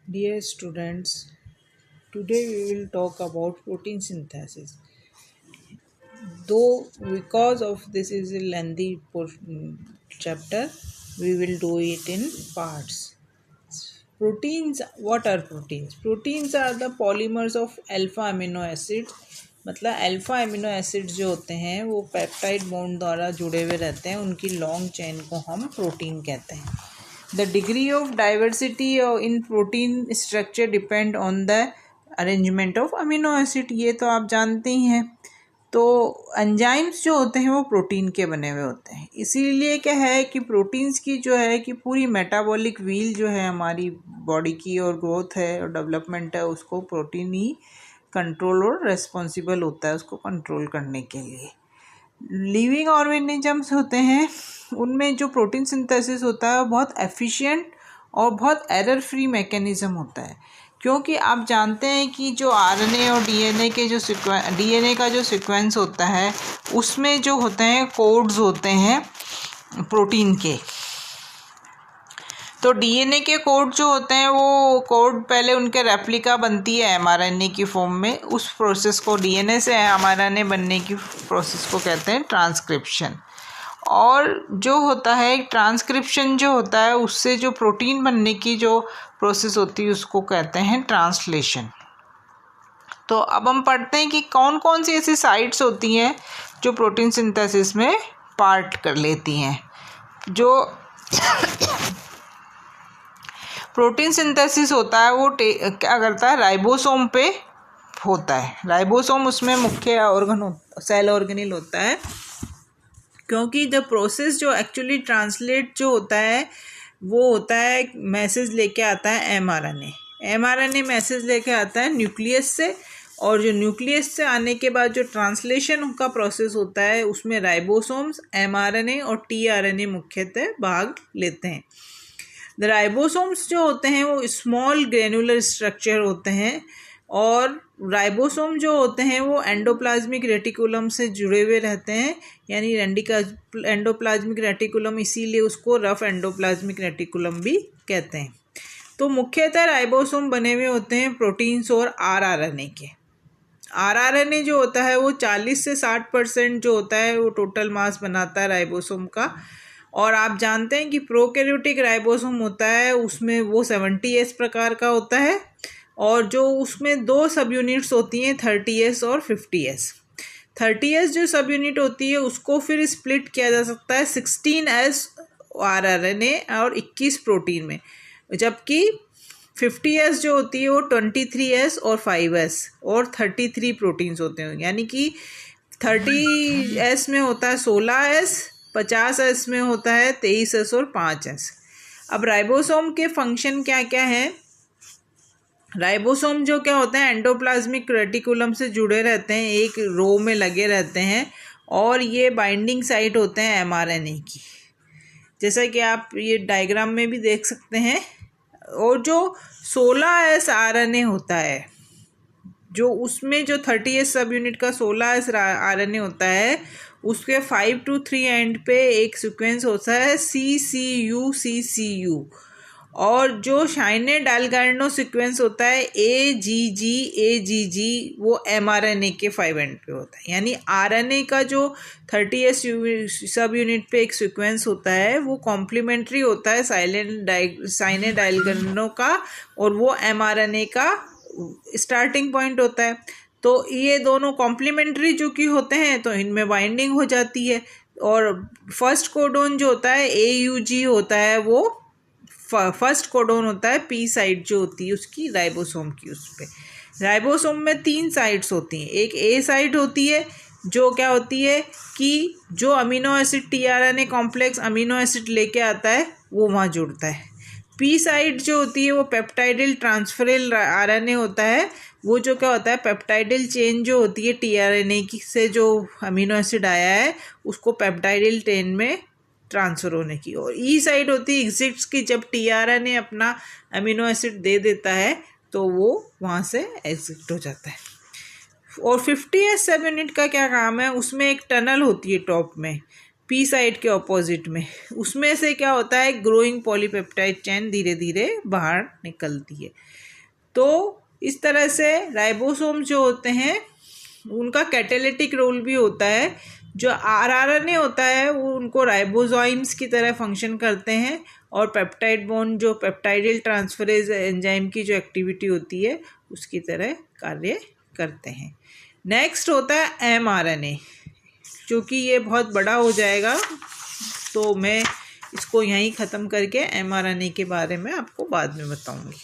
Dear students, today we will talk about protein synthesis. Though because of this is a lengthy chapter, we will do it in parts. Proteins, what are proteins? Proteins are the polymers of alpha amino acids. मतलब alpha amino acids जो होते हैं वो peptide bond द्वारा जुड़े हुए रहते हैं, उनकी लॉन्ग चेन को हम प्रोटीन कहते हैं. The degree of diversity in protein structure depend on the arrangement of amino acid. ये तो आप जानते ही हैं. तो एंजाइम्स जो होते हैं वो प्रोटीन के बने हुए होते हैं. इसीलिए क्या है कि प्रोटीन्स की जो है कि पूरी मेटाबॉलिक व्हील जो है हमारी बॉडी की और ग्रोथ है और डेवलपमेंट है, उसको प्रोटीन ही कंट्रोल और रेस्पॉन्सिबल होता है उसको कंट्रोल करने के लिए. लिविंग ऑर्गेनिजम्स होते हैं, उनमें जो प्रोटीन सिंथेसिस होता है वो बहुत एफिशिएंट और बहुत एरर फ्री मैकेनिज़्म होता है. क्योंकि आप जानते हैं कि जो आरएनए और डीएनए के जो डीएनए का जो सीक्वेंस होता है उसमें जो होते हैं कोड्स होते हैं प्रोटीन के. तो डीएनए के कोड जो होते हैं वो कोड पहले उनके रेप्लिका बनती है एमआरएनए की फॉर्म में. उस प्रोसेस को डीएनए से एमआरएनए बनने की प्रोसेस को कहते हैं ट्रांसक्रिप्शन. और जो होता है ट्रांसक्रिप्शन जो होता है उससे जो प्रोटीन बनने की जो प्रोसेस होती है उसको कहते हैं ट्रांसलेशन. तो अब हम पढ़ते हैं कि कौन कौन सी ऐसी साइट्स होती हैं जो प्रोटीन सिंथेसिस में पार्ट कर लेती हैं. जो प्रोटीन सिंथेसिस होता है वो क्या करता है, राइबोसोम पे होता है. राइबोसोम उसमें मुख्य सेल ऑर्गेनिल होता है. क्योंकि द प्रोसेस जो एक्चुअली ट्रांसलेट जो होता है वो होता है मैसेज लेके आता है एमआरएनए मैसेज लेके आता है न्यूक्लियस से. और जो न्यूक्लियस से आने के बाद जो ट्रांसलेशन का प्रोसेस होता है उसमें राइबोसोम्स, एमआरएनए और टीआरएनए मुख्यतः भाग लेते हैं. द राइबोसोम्स जो होते हैं वो स्मॉल ग्रेनुलर स्ट्रक्चर होते हैं. और राइबोसोम जो होते हैं वो एंडोप्लाज्मिक रेटिकुलम से जुड़े हुए रहते हैं, यानी एंडोप्लाज्मिक रेटिकुलम, इसीलिए उसको रफ एंडोप्लाज्मिक रेटिकुलम भी कहते हैं. तो मुख्यतः राइबोसोम बने हुए होते हैं प्रोटीन्स और आरआरएनए के. आरआरएनए जो होता है वो 40 से 60% जो होता है वो टोटल मास बनाता है राइबोसोम का. और आप जानते हैं कि प्रोकैरियोटिक राइबोसोम होता है उसमें वो 70S प्रकार का होता है. और जो उसमें दो सब यूनिट्स होती हैं 30S और 50S. 30S जो सब यूनिट होती है उसको फिर स्प्लिट किया जा सकता है 16S आरआरएनए और 21 प्रोटीन में. जबकि 50S जो होती है वो 23S और 5S और 33 प्रोटीन्स होते हैं. यानी कि 30S में होता है 16S, 50S में होता है 23S और 5S. अब राइबोसोम के फंक्शन क्या क्या हैं. राइबोसोम जो क्या होते हैं एंडोप्लाज्मिक रेटिकुलम से जुड़े रहते हैं, एक रो में लगे रहते हैं. और ये बाइंडिंग साइट होते हैं एमआरएनए की, जैसा कि आप ये डायग्राम में भी देख सकते हैं. और जो 16S आरएनए होता है, जो उसमें जो 30S सब यूनिट का 16S आरएनए होता है उसके 5 to 3 एंड पे एक सीक्वेंस होता है CCU. और जो शाइने डालगार्नो सीक्वेंस होता है AGG वो एमआरएनए के 5 एंड पे होता है. यानी आरएनए का जो 30S सब यूनिट पे एक सीक्वेंस होता है वो कॉम्प्लीमेंट्री होता है साइने डालगार्नो का, और वो एमआरएनए का स्टार्टिंग पॉइंट होता है. तो ये दोनों कॉम्प्लीमेंट्री जो कि होते हैं तो इनमें बाइंडिंग हो जाती है. और फर्स्ट कोडोन जो होता है AUG होता है, वो फर्स्ट कोडोन होता है पी साइड जो होती है उसकी राइबोसोम की. उस पर राइबोसोम में 3 साइड्स होती हैं. एक ए साइड होती है जो क्या होती है कि जो amino acid tRNA complex amino acid लेके आता है वो वहाँ जुड़ता है. पी साइड जो होती है वो पेप्टाइडल ट्रांसफरेल आरएनए होता है. वो जो क्या होता है पेप्टाइडल चेन जो होती है टीआरएनए की से जो अमीनो एसिड आया है उसको पेप्टाइडल चेन में ट्रांसफ़र होने की. और ई साइड होती है एग्जिट्स की, जब टीआरएनए अपना अमीनो एसिड दे देता है तो वो वहाँ से एग्जिट हो जाता है. और 50S सब यूनिट का क्या काम है, उसमें एक टनल होती है टॉप में. पी साइड के ऑपोजिट में, उसमें से क्या होता है, ग्रोइंग पॉलीपेप्टाइड चेन धीरे धीरे बाहर निकलती है। तो इस तरह से राइबोसोम जो होते हैं उनका कैटालिटिक रोल भी होता है। जो आरआरएनए होता है वो उनको राइबोसोम्स की तरह फंक्शन करते हैं, और पेप्टाइड बॉन्ड जो पेप्टाइडल ट्रांसफरेज एंजाइम की जो एक्टिविटी होती है उसकी तरह कार्य करते हैं। नेक्स्ट होता है एमआरएनए, जो कि ये बहुत बड़ा हो जाएगा, तो मैं इसको यहीं ख़त्म करके एमआरएनए के बारे में आपको बाद में बताऊंगी।